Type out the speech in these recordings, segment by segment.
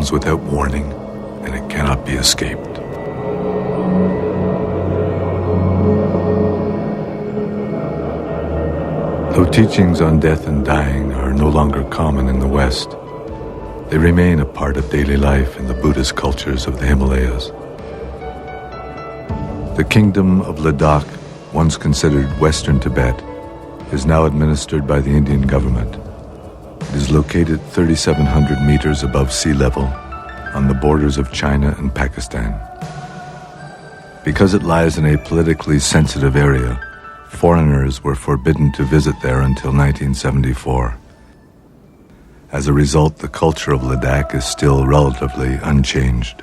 comes without warning, and it cannot be escaped. Though teachings on death and dying are no longer common in the West, they remain a part of daily life in the Buddhist cultures of the Himalayas. The kingdom of Ladakh, once considered Western Tibet, is now administered by the Indian government. It is located 3,700 meters above sea level on the borders of China and Pakistan. Because it lies in a politically sensitive area, foreigners were forbidden to visit there until 1974. As a result, the culture of Ladakh is still relatively unchanged.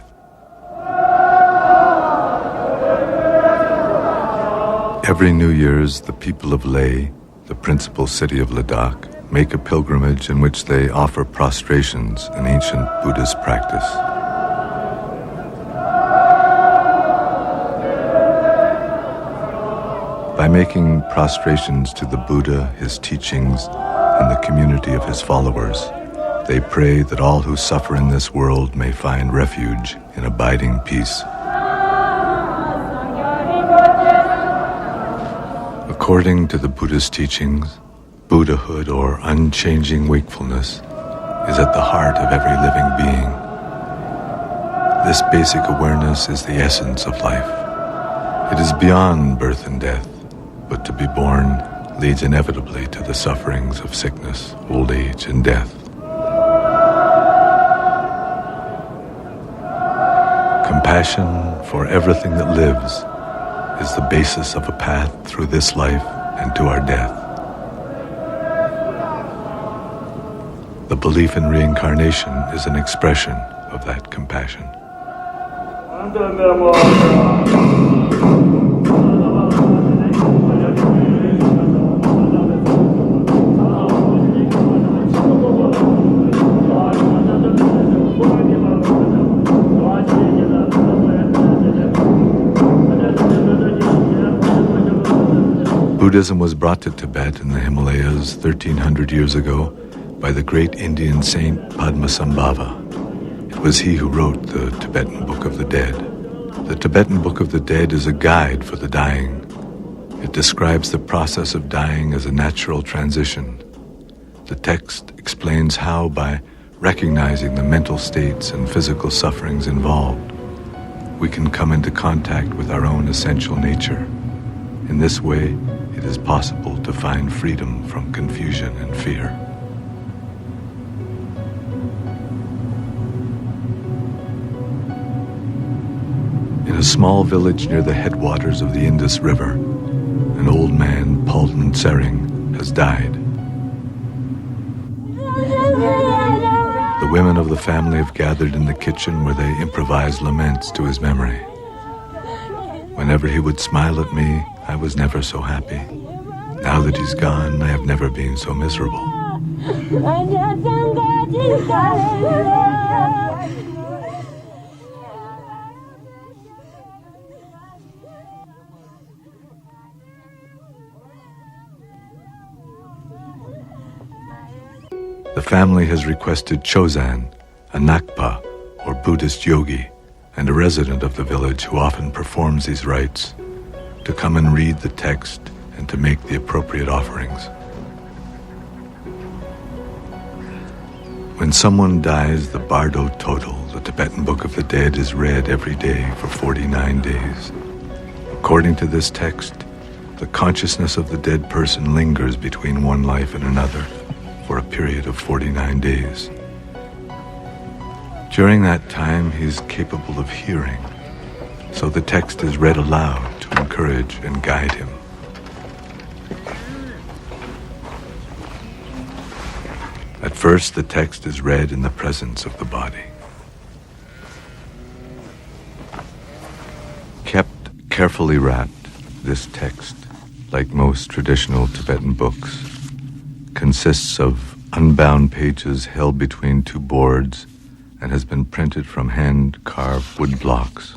Every New Year's, the people of Leh, the principal city of Ladakh, make a pilgrimage in which they offer prostrations, an ancient Buddhist practice. By making prostrations to the Buddha, his teachings, and the community of his followers, they pray that all who suffer in this world may find refuge in abiding peace. According to the Buddhist teachings, Buddhahood, or unchanging wakefulness, is at the heart of every living being. This basic awareness is the essence of life. It is beyond birth and death, but to be born leads inevitably to the sufferings of sickness, old age, and death. Compassion for everything that lives is the basis of a path through this life and to our death. The belief in reincarnation is an expression of that compassion. Buddhism was brought to Tibet in the Himalayas 1,300 years ago by the great Indian saint Padmasambhava. It was he who wrote the Tibetan Book of the Dead. The Tibetan Book of the Dead is a guide for the dying. It describes the process of dying as a natural transition. The text explains how, by recognizing the mental states and physical sufferings involved, we can come into contact with our own essential nature. In this way, it is possible to find freedom from confusion and fear. In a small village near the headwaters of the Indus River, an old man, Palden Tsering, has died. The women of the family have gathered in the kitchen where they improvise laments to his memory. Whenever he would smile at me, I was never so happy. Now that he's gone, I have never been so miserable. The family has requested Chozan, a Nakpa, or Buddhist yogi, and a resident of the village who often performs these rites, to come and read the text and to make the appropriate offerings. When someone dies, the Bardo Total, the Tibetan Book of the Dead, is read every day for 49 days. According to this text, the consciousness of the dead person lingers between one life and another for a period of 49 days. During that time, he is capable of hearing, so the text is read aloud to encourage and guide him. At first, the text is read in the presence of the body. Kept carefully wrapped, this text, like most traditional Tibetan books, consists of unbound pages held between two boards and has been printed from hand-carved wood blocks.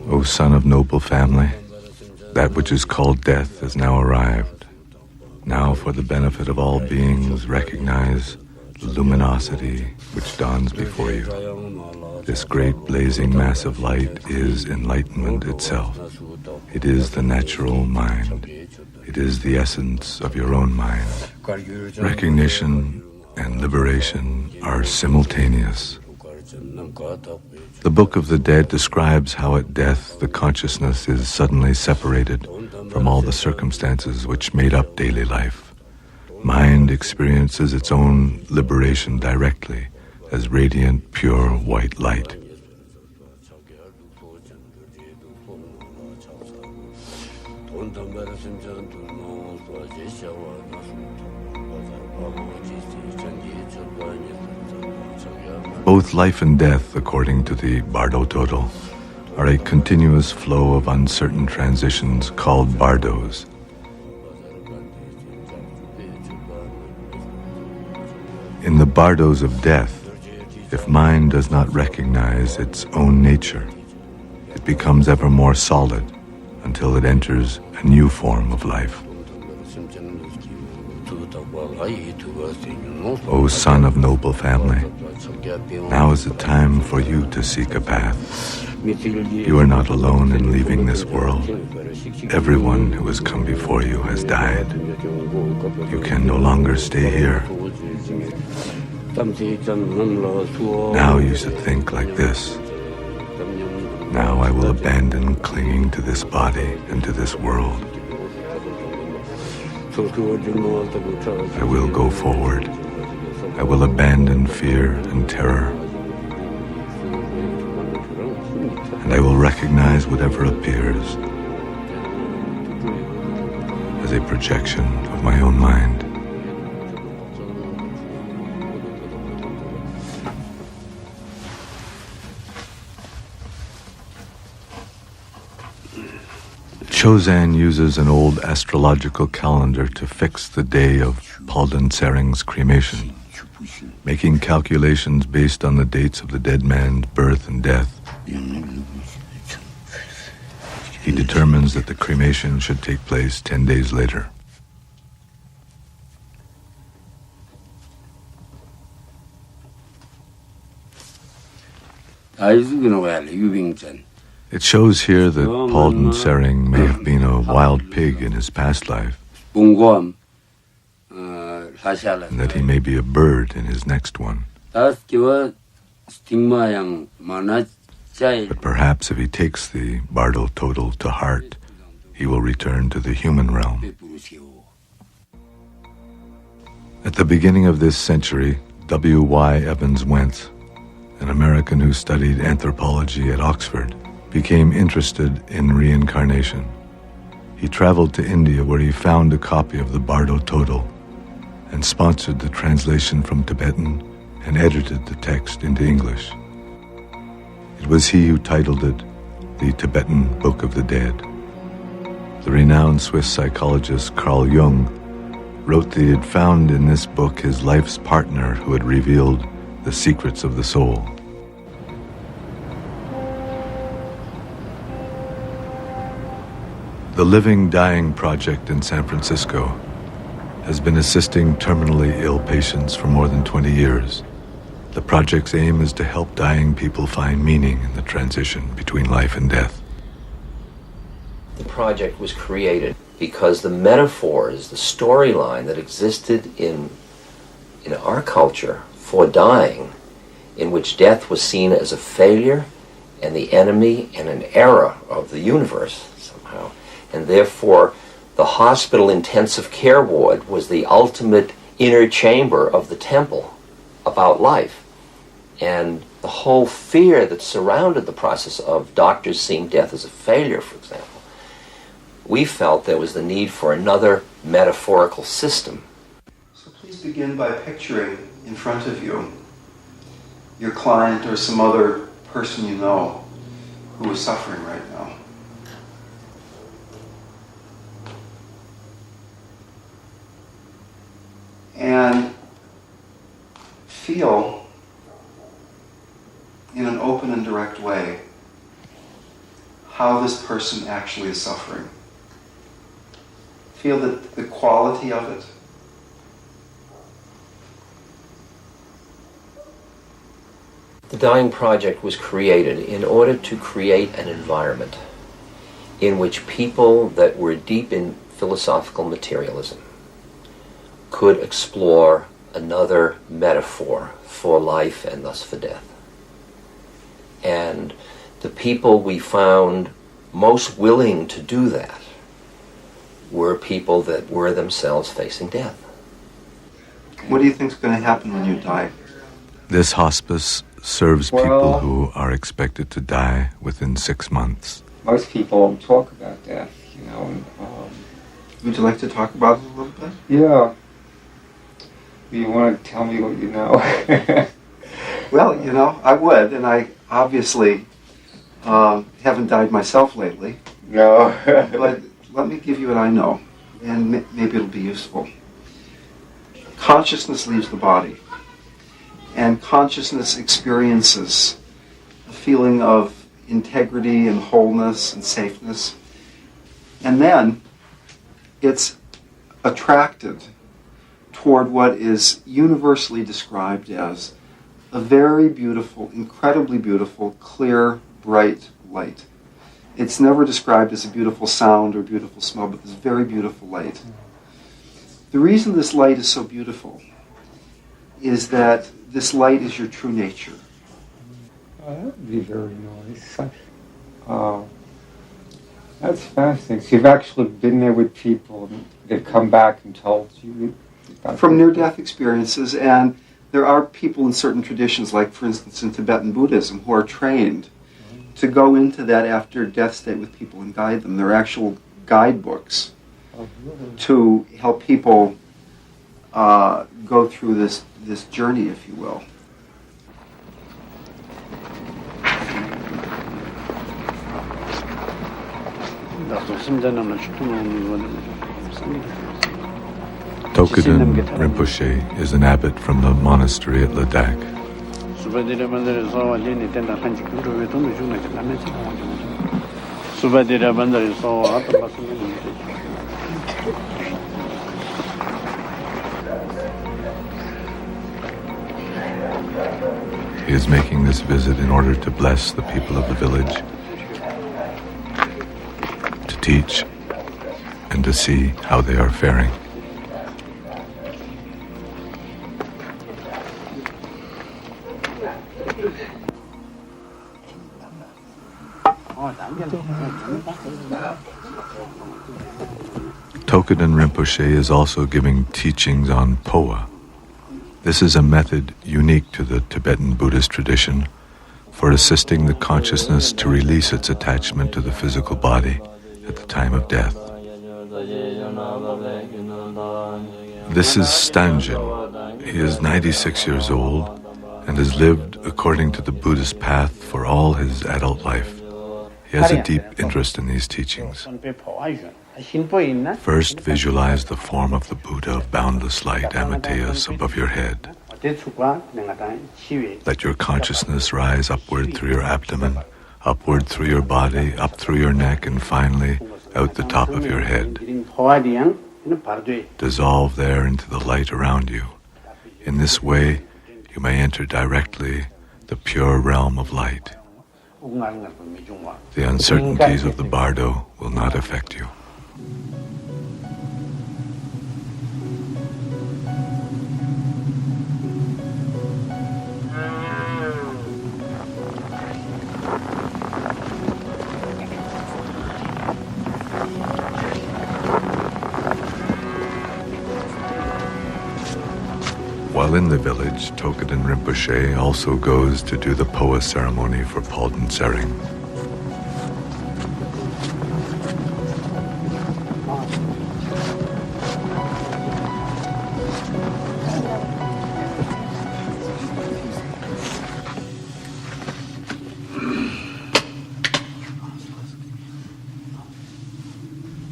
O son of noble family, that which is called death has now arrived. Now, for the benefit of all beings, recognize the luminosity which dawns before you. This great blazing mass of light is enlightenment itself. It is the natural mind. It is the essence of your own mind. Recognition and liberation are simultaneous. The Book of the Dead describes how at death the consciousness is suddenly separated from all the circumstances which made up daily life. Mind experiences its own liberation directly as radiant, pure white light. Both life and death, according to the Bardo Total, are a continuous flow of uncertain transitions called bardos. In the bardos of death, if mind does not recognize its own nature, it becomes ever more solid until it enters a new form of life. O son of noble family, now is the time for you to seek a path. You are not alone in leaving this world. Everyone who has come before you has died. You can no longer stay here. Now you should think like this. Now I will abandon clinging to this body and to this world. I will go forward. I will abandon fear and terror. And I will recognize whatever appears as a projection of my own mind. Chozan uses an old astrological calendar to fix the day of Palden Sering's cremation, making calculations based on the dates of the dead man's birth and death. He determines that the cremation should take place 10 days later. It shows here that Palden Sering may have been a wild pig in his past life, and that he may be a bird in his next one. But perhaps if he takes the Bardo Total to heart, he will return to the human realm. At the beginning of this century, W.Y. Evans Wentz, an American who studied anthropology at Oxford, became interested in reincarnation. He traveled to India, where he found a copy of the Bardo Total and sponsored the translation from Tibetan and edited the text into English. It was he who titled it the Tibetan Book of the Dead. The renowned Swiss psychologist Carl Jung wrote that he had found in this book his life's partner who had revealed the secrets of the soul. The Living Dying Project in San Francisco has been assisting terminally ill patients for more than 20 years. The project's aim is to help dying people find meaning in the transition between life and death. The project was created because the metaphors, the storyline that existed in our culture for dying, in which death was seen as a failure and the enemy and an error of the universe somehow, and therefore the hospital intensive care ward was the ultimate inner chamber of the temple about life. And the whole fear that surrounded the process of doctors seeing death as a failure, for example, we felt there was the need for another metaphorical system. So please begin by picturing in front of you your client or some other person you know who is suffering right now. And how this person actually is suffering. Feel the quality of it. The Dying Project was created in order to create an environment in which people that were deep in philosophical materialism could explore another metaphor for life and thus for death. And the people we found most willing to do that were people that were themselves facing death. What do you think is going to happen when you die? This hospice serves people who are expected to die within 6 months. Most people talk about death, Would you like to talk about it a little bit? Yeah. You want to tell me what you know? Well, I would, and I obviously haven't died myself lately. No. But let me give you what I know, and maybe it'll be useful. Consciousness leaves the body, and consciousness experiences a feeling of integrity and wholeness and safeness, and then it's attracted toward what is universally described as a very beautiful, incredibly beautiful, clear, bright light. It's never described as a beautiful sound or beautiful smell, but this very beautiful light. The reason this light is so beautiful is that this light is your true nature. That would be very nice. That's fascinating. So you've actually been there with people, and they've come back and told you about From near-death experiences, and there are people in certain traditions, like for instance in Tibetan Buddhism, who are trained to go into that after-death state with people and guide them. There are actual guidebooks to help people go through this journey, if you will. Tokuden Rinpoche is an abbot from the monastery at Ladakh. He is making this visit in order to bless the people of the village, to teach, and to see how they are faring. Tokuden Rinpoche is also giving teachings on Poa. This is a method unique to the Tibetan Buddhist tradition for assisting the consciousness to release its attachment to the physical body at the time of death. This is Stanjin. He is 96 years old and has lived according to the Buddhist path for all his adult life. He has a deep interest in these teachings. First, visualize the form of the Buddha of boundless light, Amateus, above your head. Let your consciousness rise upward through your abdomen, upward through your body, up through your neck, and finally out the top of your head. Dissolve there into the light around you. In this way, you may enter directly the pure realm of light. The uncertainties of the bardo will not affect you. While in the village, Tokuden Rinpoche also goes to do the Poa ceremony for Palden Tsering.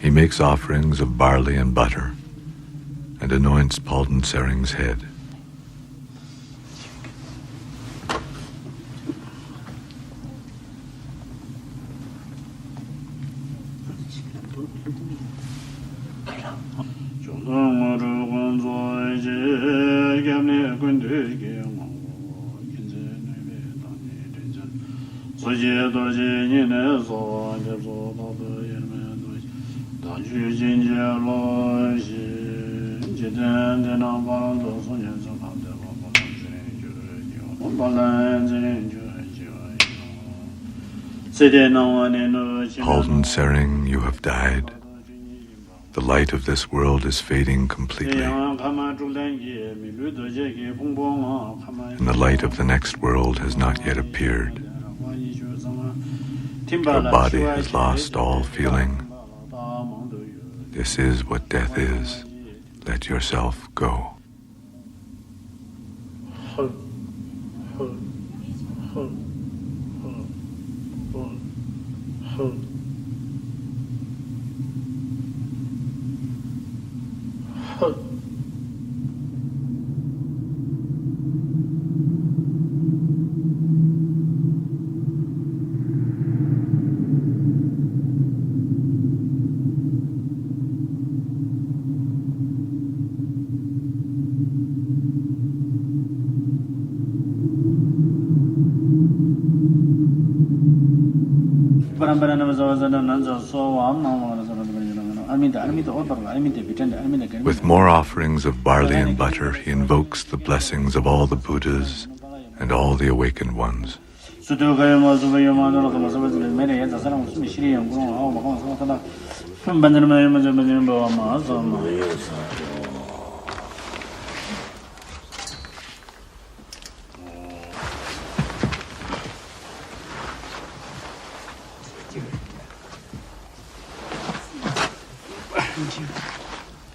He makes offerings of barley and butter and anoints Palden Tsering's head. Halden Sering, you have died. The light of this world is fading completely. And the light of the next world has not yet appeared. Your body has lost all feeling. This is what death is. Let yourself go. With more offerings of barley and butter, he invokes the blessings of all the Buddhas and all the awakened ones.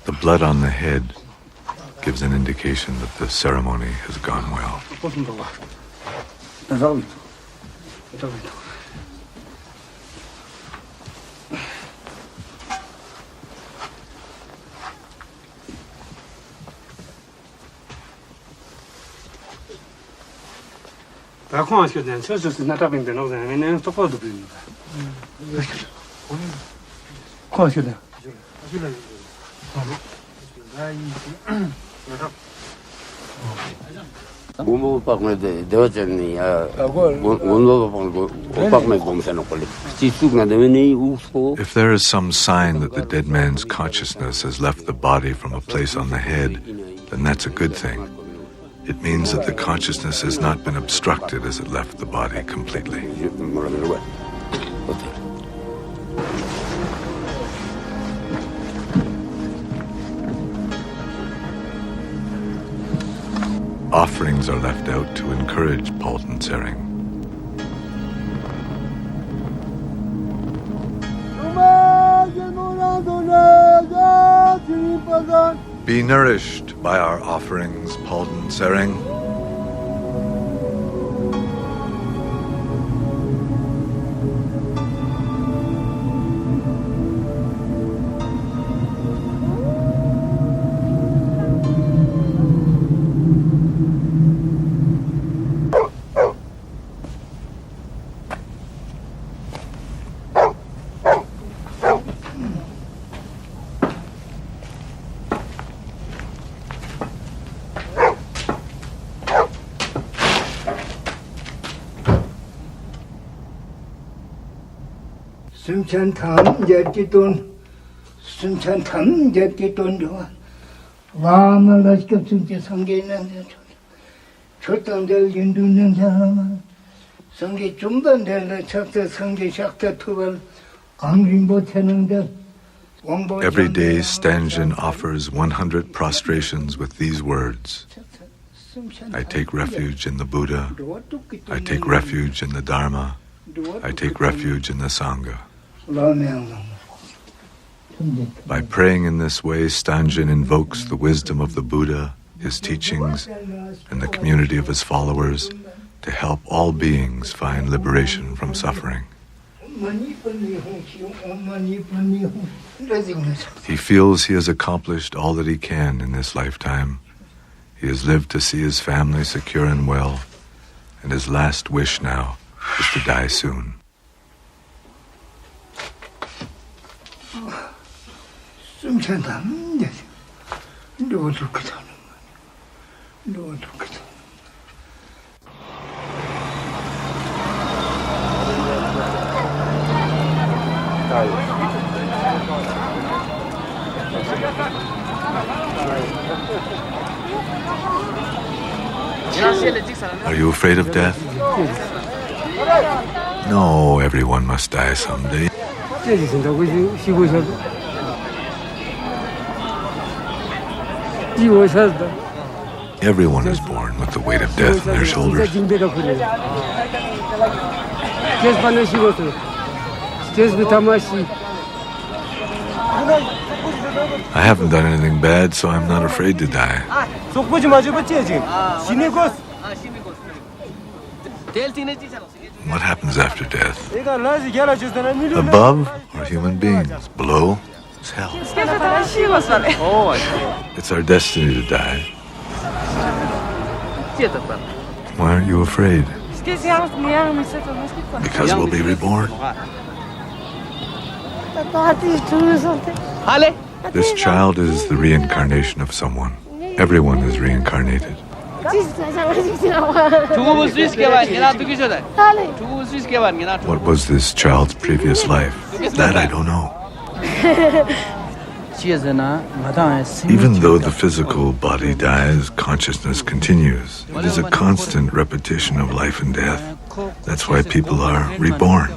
The blood on the head gives an indication that the ceremony has gone well. If there is some sign that the dead man's consciousness has left the body from a place on the head, then that's a good thing. It means that the consciousness has not been obstructed as it left the body completely. Offerings are left out to encourage Halden Sering. Be nourished by our offerings, Halden Sering. 순천탐 제티돈 순천탐 제티돈 좋아 라마가 급승제 성계 있는데 초당될 인도는 사람은 성계 중단될 척대 성계 샥대 투발 강림 못하는데 Every day, Stanjin offers 100 prostrations with these words. I take refuge in the Buddha. I take refuge in the Dharma. I take refuge in the Sangha. By praying in this way, Stanjin invokes the wisdom of the Buddha, his teachings, and the community of his followers to help all beings find liberation from suffering. He feels he has accomplished all that he can in this lifetime. He has lived to see his family secure and well, and his last wish now is to die soon. 숨찬다면 이제 누구도 그다는 거야. 누구도 그다. Are you afraid of death? No, everyone must die someday. Everyone is born with the weight of death on their shoulders. I haven't done anything bad, so I'm not afraid to die. What happens after death? Above are human beings. Below is hell. It's our destiny to die. Why aren't you afraid? Because we'll be reborn. This child is the reincarnation of someone. Everyone is reincarnated. What was this child's previous life? That I don't know. Even though the physical body dies, consciousness continues. It is a constant repetition of life and death. That's why people are reborn.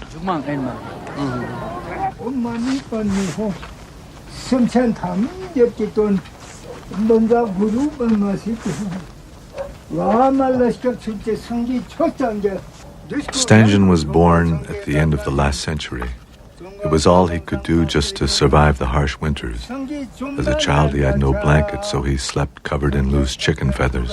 Stangen was born at the end of the last century. It was all he could do just to survive the harsh winters. As a child, he had no blanket, so he slept covered in loose chicken feathers.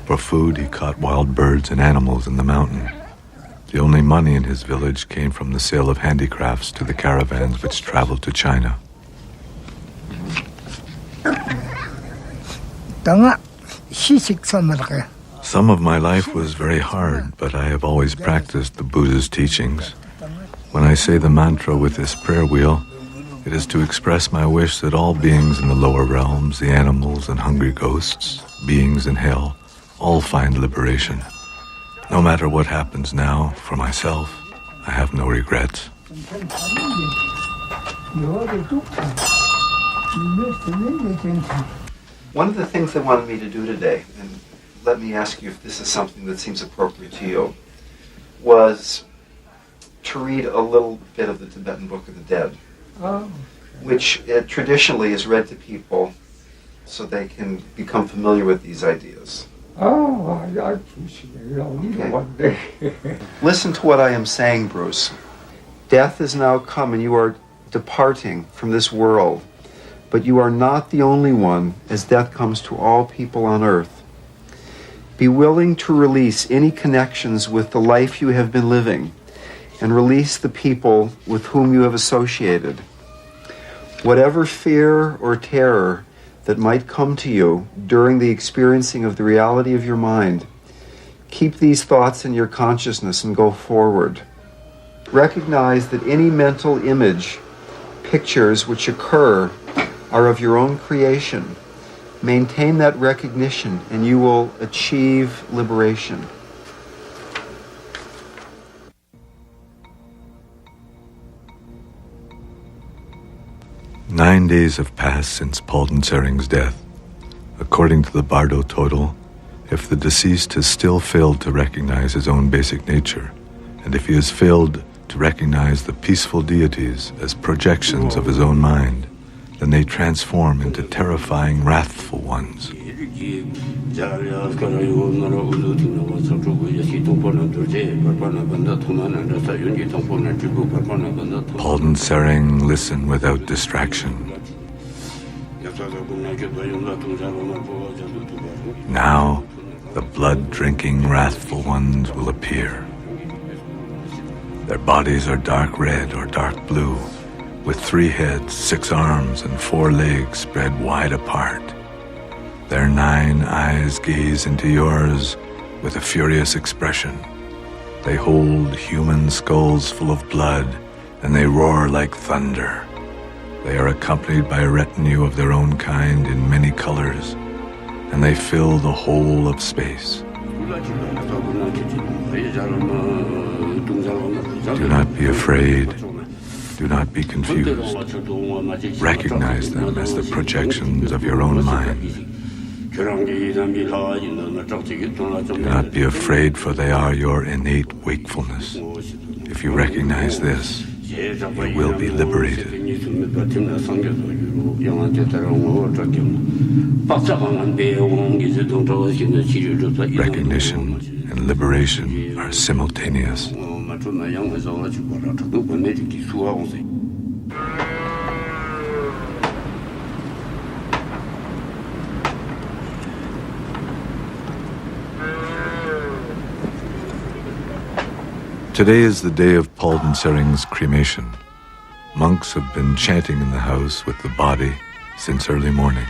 For food, he caught wild birds and animals in the mountain. The only money in his village came from the sale of handicrafts to the caravans which traveled to China. Some of my life was very hard, but I have always practiced the Buddha's teachings. When I say the mantra with this prayer wheel, it is to express my wish that all beings in the lower realms, the animals and hungry ghosts, beings in hell, all find liberation. No matter what happens now, for myself, I have no regrets. One of the things they wanted me to do today, and let me ask you if this is something that seems appropriate to you, was to read a little bit of the Tibetan Book of the Dead, which traditionally is read to people so they can become familiar with these ideas. I appreciate it. I'll read it one day. Listen to what I am saying, Bruce. Death is now come and you are departing from this world, but you are not the only one, as death comes to all people on earth. Be willing to release any connections with the life you have been living and release the people with whom you have associated. Whatever fear or terror that might come to you during the experiencing of the reality of your mind, keep these thoughts in your consciousness and go forward. Recognize that any mental image, pictures which occur are of your own creation. Maintain that recognition and you will achieve liberation. "9 days have passed since Palden Sering's death. According to the Bardo total, if the deceased has still failed to recognize his own basic nature, and if he has failed to recognize the peaceful deities as projections of his own mind, then they transform into terrifying, wrathful ones. Palden Sering listened without distraction. Now, the blood-drinking, wrathful ones will appear. Their bodies are dark red or dark blue, with 3 heads, 6 arms, and 4 legs spread wide apart. Their 9 eyes gaze into yours with a furious expression. They hold human skulls full of blood, and they roar like thunder. They are accompanied by a retinue of their own kind in many colors, and they fill the whole of space. Do not be afraid. Do not be confused. Recognize them as the projections of your own mind. Do not be afraid, for they are your innate wakefulness. If you recognize this, you will be liberated. Recognition and liberation are simultaneous. Today is the day of Palden Sering's cremation. Monks have been chanting in the house with the body since early morning.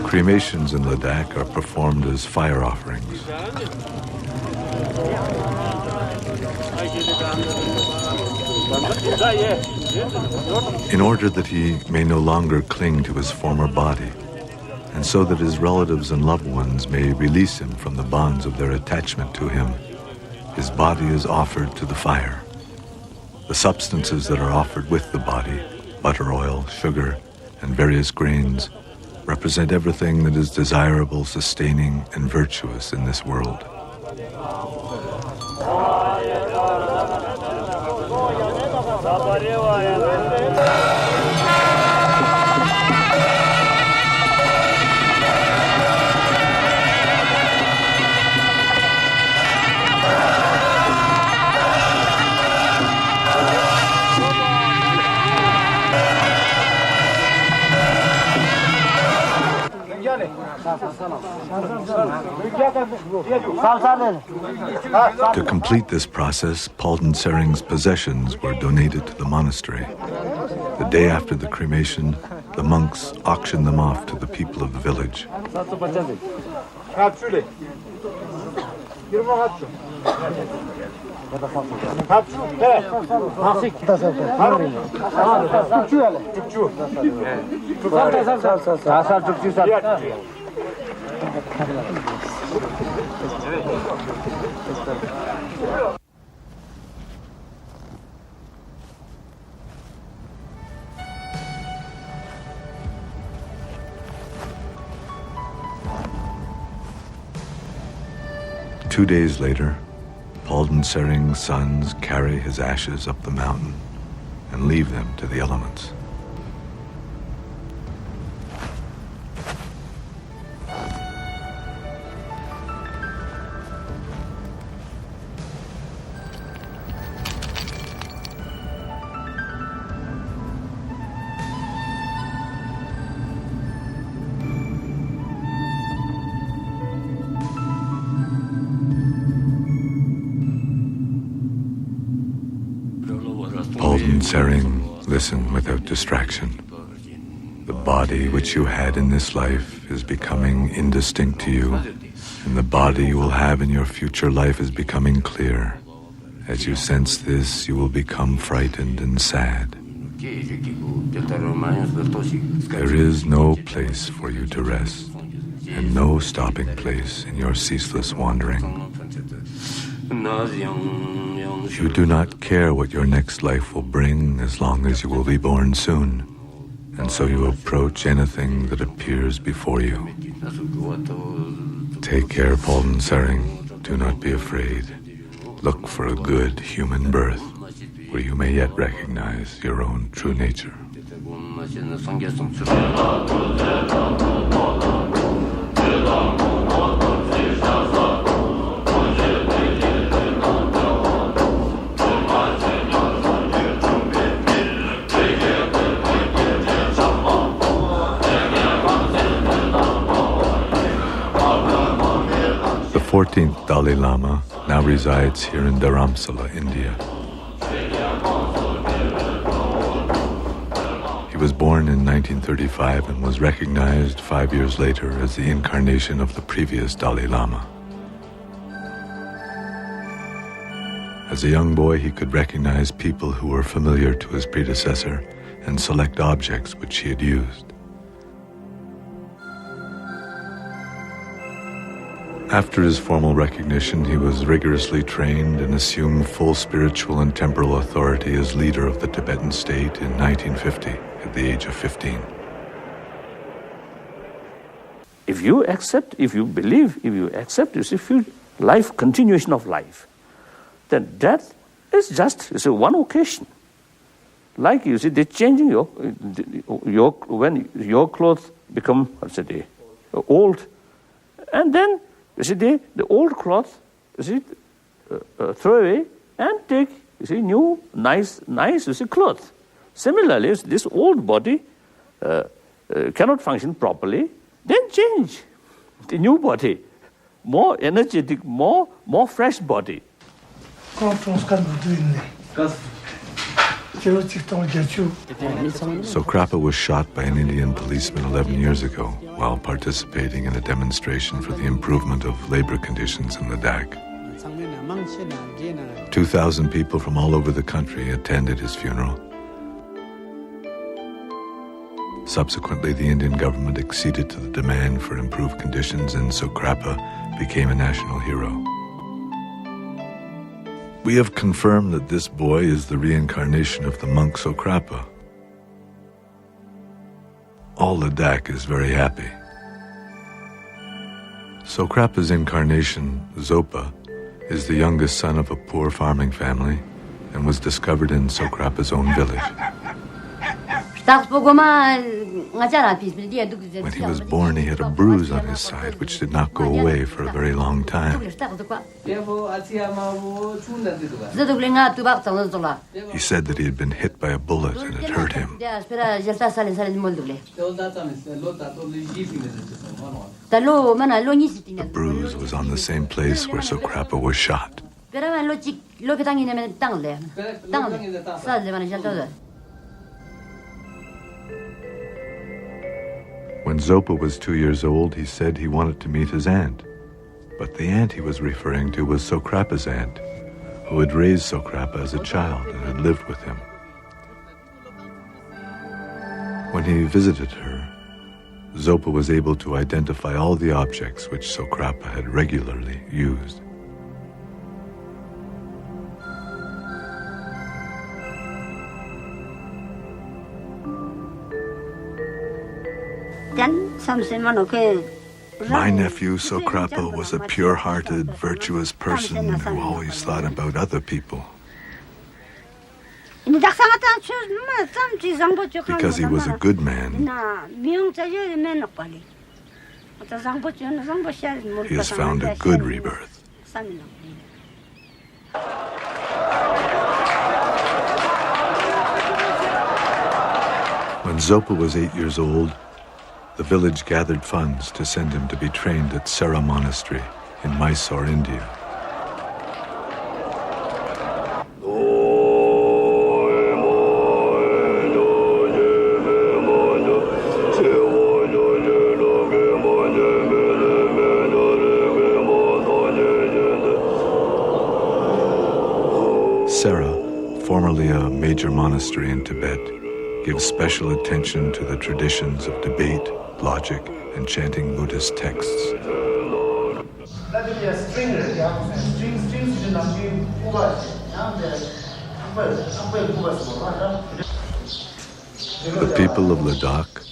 Cremations in Ladakh are performed as fire offerings. In order that he may no longer cling to his former body, and so that his relatives and loved ones may release him from the bonds of their attachment to him, his body is offered to the fire. The substances that are offered with the body, butter, oil, sugar, and various grains, represent everything that is desirable, sustaining, and virtuous in this world. To complete this process, Palden Sering's possessions were donated to the monastery. The day after the cremation, the monks auctioned them off to the people of the village. 2 days later, Palden Sering's sons carry his ashes up the mountain and leave them to the elements. Palden Sering listened without distraction. The body which you had in this life is becoming indistinct to you, and the body you will have in your future life is becoming clear. As you sense this, you will become frightened and sad. There is no place for you to rest, and no stopping place in your ceaseless wandering. You do not care what your next life will bring as long as you will be born soon, and so you approach anything that appears before you. Take care, Palden Sering. Do not be afraid. Look for a good human birth, where you may yet recognize your own true nature. The 14th Dalai Lama now resides here in Dharamsala, India. He was born in 1935 and was recognized 5 years later as the incarnation of the previous Dalai Lama. As a young boy, he could recognize people who were familiar to his predecessor and select objects which he had used. After his formal recognition, he was rigorously trained and assumed full spiritual and temporal authority as leader of the Tibetan state in 1950 at the age of 15. If you accept, if you believe, if you accept, you see, life, continuation of life, then death is just one occasion. Like you see, they're changing when your clothes become, old, and then you see, the old cloth, you see, throw away and take, you see, new, nice, you see, cloth. Similarly, this old body cannot function properly, then change the new body, more energetic, more fresh body. Sokrapa was shot by an Indian policeman 11 years ago while participating in a demonstration for the improvement of labor conditions in Ladakh. 2,000 people from all over the country attended his funeral. Subsequently, the Indian government acceded to the demand for improved conditions, and Sokrapa became a national hero. We have confirmed that this boy is the reincarnation of the monk Sokrapa. All Ladakh is very happy. Sokrapa's incarnation, Zopa, is the youngest son of a poor farming family and was discovered in Sokrapa's own village. When he was born, he had a bruise on his side which did not go away for a very long time. He said that he had been hit by a bullet and it hurt him. The bruise was on the same place where Sokrapa was shot. When Zopa was 2 years old, he said he wanted to meet his aunt. But the aunt he was referring to was Sokrapa's aunt, who had raised Sokrapa as a child and had lived with him. When he visited her, Zopa was able to identify all the objects which Sokrapa had regularly used. Then something one okay My nephew Sokrapa was a pure-hearted, virtuous person who always thought about other people. Because he was a good man, he has found a good rebirth. When Zopa was 8 years old, the village gathered funds to send him to be trained at Sera Monastery in Mysore, India. Sera, formerly a major monastery in Tibet, gives special attention to the traditions of debate, logic, and chanting Buddhist texts. The people of Ladakh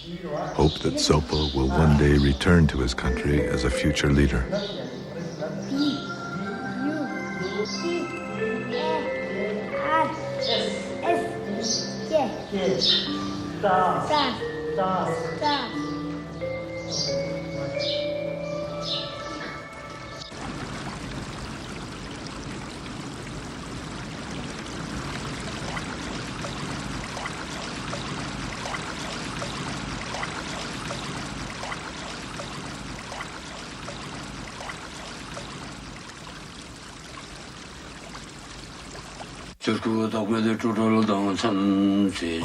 hope that Zopa will one day return to his country as a future leader.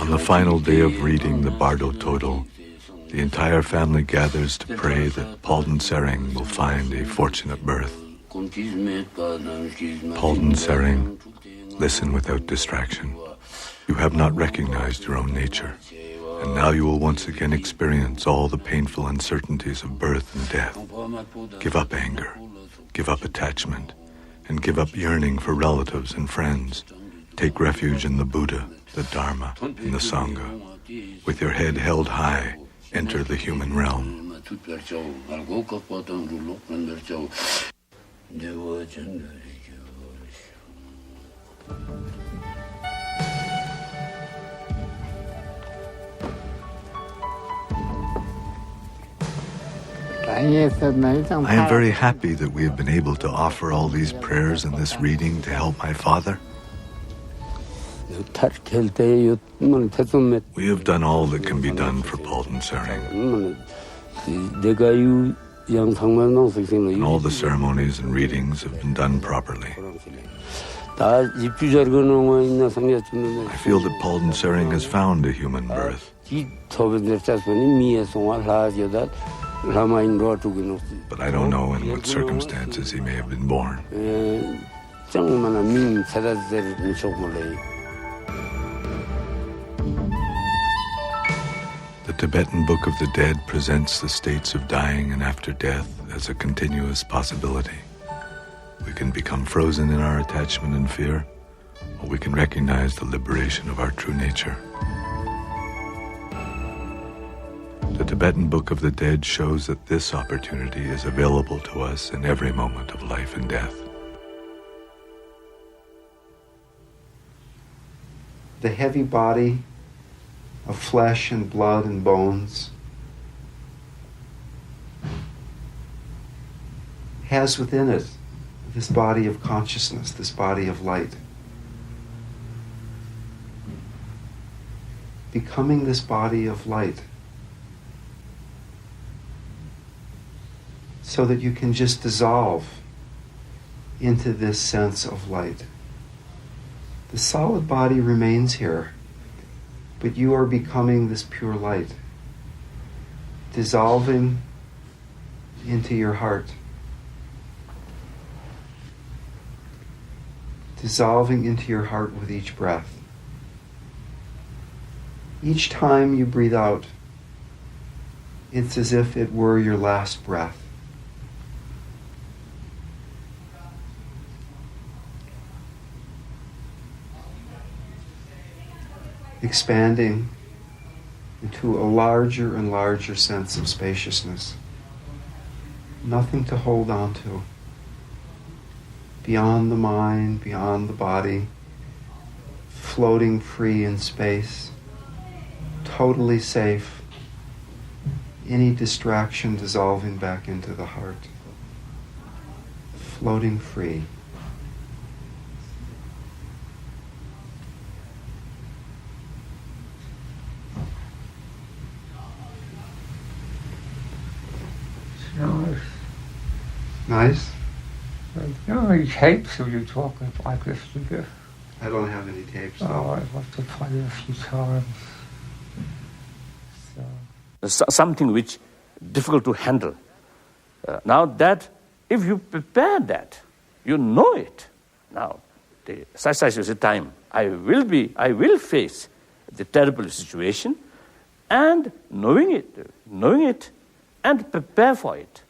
On the final day of reading the Bardo Total, the entire family gathers to pray that Palden Sering will find a fortunate birth. Palden Sering, listen without distraction. You have not recognized your own nature, and now you will once again experience all the painful uncertainties of birth and death. Give up anger, give up attachment, and give up yearning for relatives and friends. Take refuge in the Buddha, the Dharma, and the Sangha. With your head held high, enter the human realm. I am very happy that we have been able to offer all these prayers and this reading to help my father. We have done all that can be done for Palden Sering. And all the ceremonies and readings have been done properly. I feel that Palden Sering has found a human birth. But I don't know in what circumstances he may have been born. The Tibetan Book of the Dead presents the states of dying and after death as a continuous possibility. We can become frozen in our attachment and fear, or we can recognize the liberation of our true nature. The Tibetan Book of the Dead shows that this opportunity is available to us in every moment of life and death. The heavy body of flesh and blood and bones has within it this body of consciousness, this body of light. Becoming this body of light so that you can just dissolve into this sense of light. The solid body remains here, but you are becoming this pure light, dissolving into your heart, dissolving into your heart with each breath. Each time you breathe out, it's as if it were your last breath. Expanding into a larger and larger sense of spaciousness. Nothing to hold on to. Beyond the mind, beyond the body, floating free in space, totally safe. Any distraction dissolving back into the heart. Floating free. Nice? There are any tapes of you talking like this, do you? I don't have any tapes. Oh, No. I'd love to play it a few times. Something which difficult to handle. Now that, if you prepare that, you know it. Now, such is a time I will face the terrible situation, and knowing it, and prepare for it.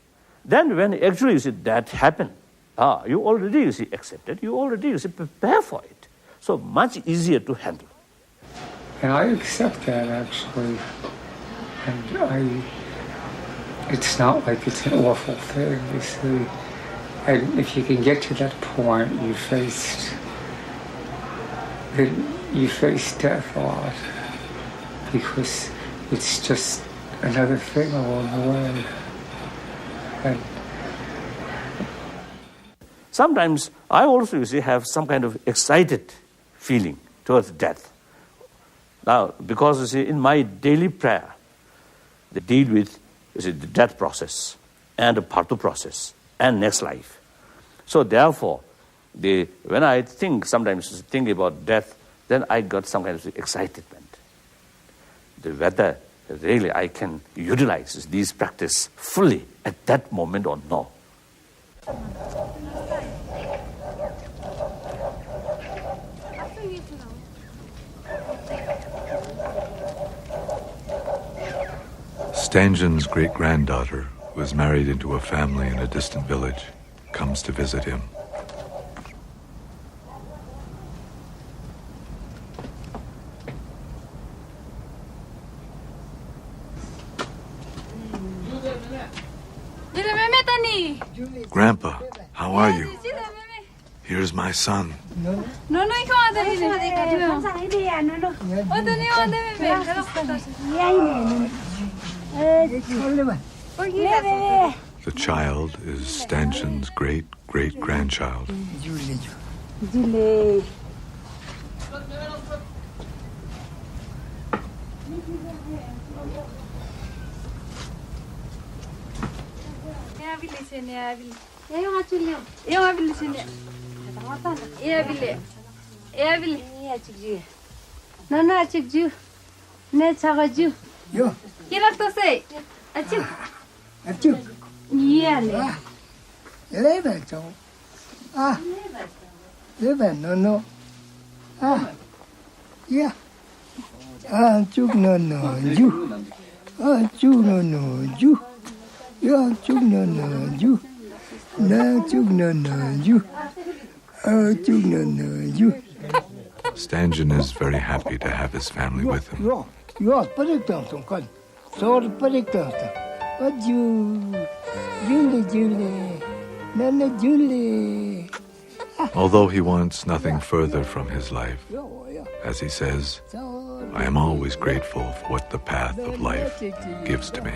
Then when actually you see that happen, you already accepted, you already prepare for it. So much easier to handle. And I accept that, actually. And it's not like it's an awful thing, you see. And if you can get to that point, you face death a lot. Because it's just another thing along the way. And sometimes I also have some kind of excited feeling towards death. Now, because in my daily prayer, they deal with the death process and the partu process and next life. So therefore, when I sometimes think about death, then I got some kind of excitement. Whether really I can utilize these practice fully at that moment or no. Stangen's great-granddaughter, who is married into a family in a distant village, comes to visit him. Grandpa, how are you? Here's my son. The child is Stangen's great-great-grandchild. Stangen is very happy to have his family with him. Although he wants nothing further from his life, as he says, I am always grateful for what the path of life gives to me.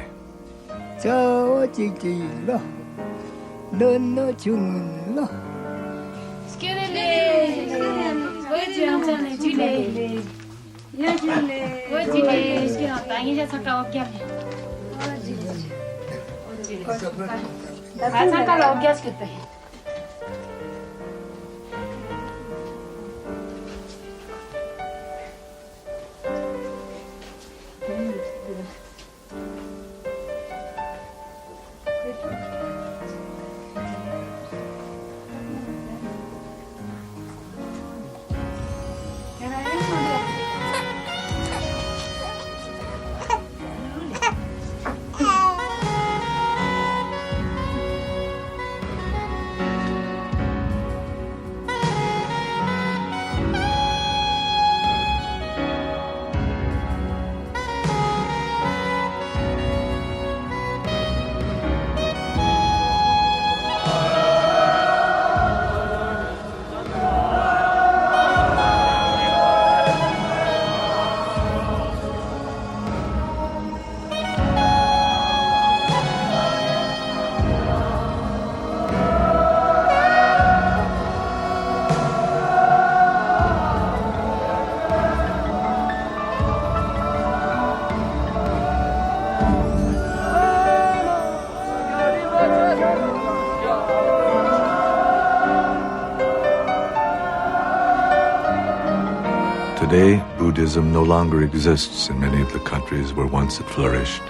Today, Buddhism no longer exists in many of the countries where once it flourished.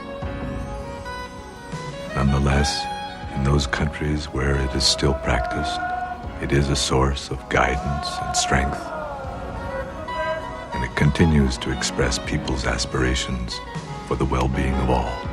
Nonetheless, in those countries where it is still practiced, it is a source of guidance and strength, and it continues to express people's aspirations for the well-being of all.